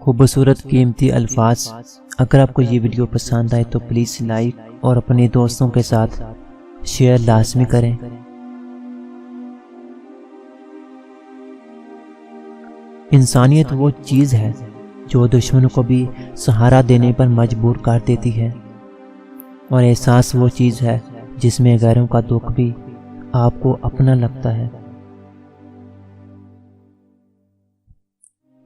خوبصورت قیمتی الفاظ۔ اگر آپ کو یہ ویڈیو پسند آئے تو پلیز لائک اور اپنے دوستوں کے ساتھ شیئر لازمی کریں۔ انسانیت وہ چیز ہے جو دشمنوں کو بھی سہارا دینے پر مجبور کر دیتی ہے، اور احساس وہ چیز ہے جس میں غیروں کا دکھ بھی آپ کو اپنا لگتا ہے۔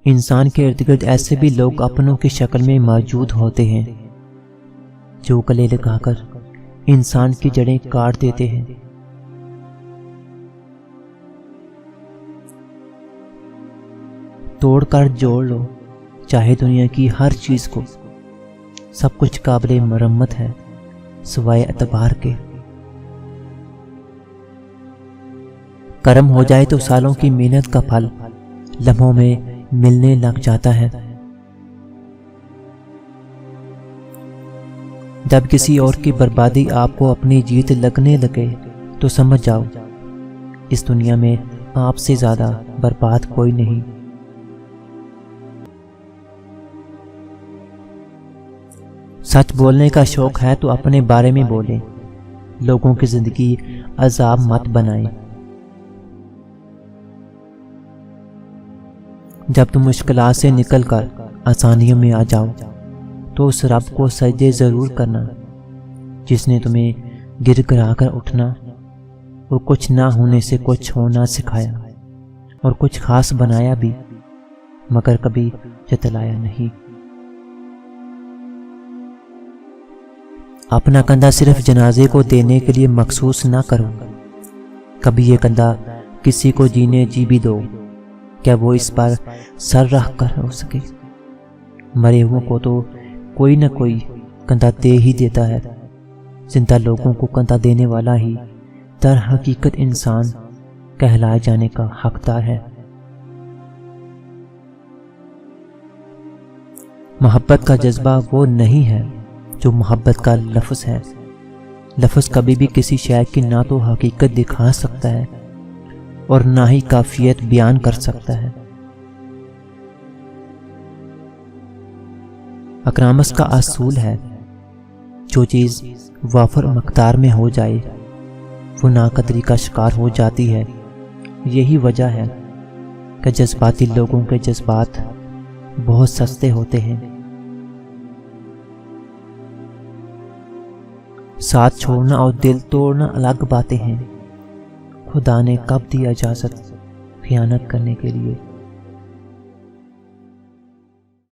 انسان کے ارد گرد ایسے بھی لوگ اپنوں کی شکل میں موجود ہوتے ہیں جو گلے لگا کر انسان کی جڑیں کاٹ دیتے ہیں۔ توڑ کر جوڑ لو چاہے دنیا کی ہر چیز کو، سب کچھ قابل مرمت ہے سوائے اعتبار کے۔ کرم ہو جائے تو سالوں کی محنت کا پھل لمحوں میں ملنے لگ جاتا ہے۔ جب کسی اور کی بربادی آپ کو اپنی جیت لگنے لگے تو سمجھ جاؤ اس دنیا میں آپ سے زیادہ برباد کوئی نہیں۔ سچ بولنے کا شوق ہے تو اپنے بارے میں بولیں، لوگوں کی زندگی عذاب مت بنائیں۔ جب تم مشکلات سے نکل کر آسانیوں میں آ جاؤ تو اس رب کو سجدے ضرور کرنا جس نے تمہیں گر گرا کر اٹھنا اور کچھ نہ ہونے سے کچھ ہونا سکھایا، اور کچھ خاص بنایا بھی مگر کبھی جتلایا نہیں۔ اپنا کندھا صرف جنازے کو دینے کے لیے مخصوص نہ کرو، کبھی یہ کندھا کسی کو جینے جی بھی دو، کیا وہ اس پر سر رکھ کر ہو سکے۔ مرے ہوئوں کو تو کوئی نہ کوئی کندھا دے ہی دیتا ہے، زندہ لوگوں کو کندھا دینے والا ہی در حقیقت انسان کہلائے جانے کا حقدار ہے۔ محبت کا جذبہ وہ نہیں ہے جو محبت کا لفظ ہے۔ لفظ کبھی بھی کسی شے کی نہ تو حقیقت دکھا سکتا ہے اور نہ ہی کیفیت بیان کر سکتا ہے۔ اکرامس کا اصول ہے جو چیز وافر مقدار میں ہو جائے وہ ناقدری کا شکار ہو جاتی ہے۔ یہی وجہ ہے کہ جذباتی لوگوں کے جذبات بہت سستے ہوتے ہیں۔ ساتھ چھوڑنا اور دل توڑنا الگ باتیں ہیں۔ خدا نے کب دی اجازت خیانت کرنے کے لیے؟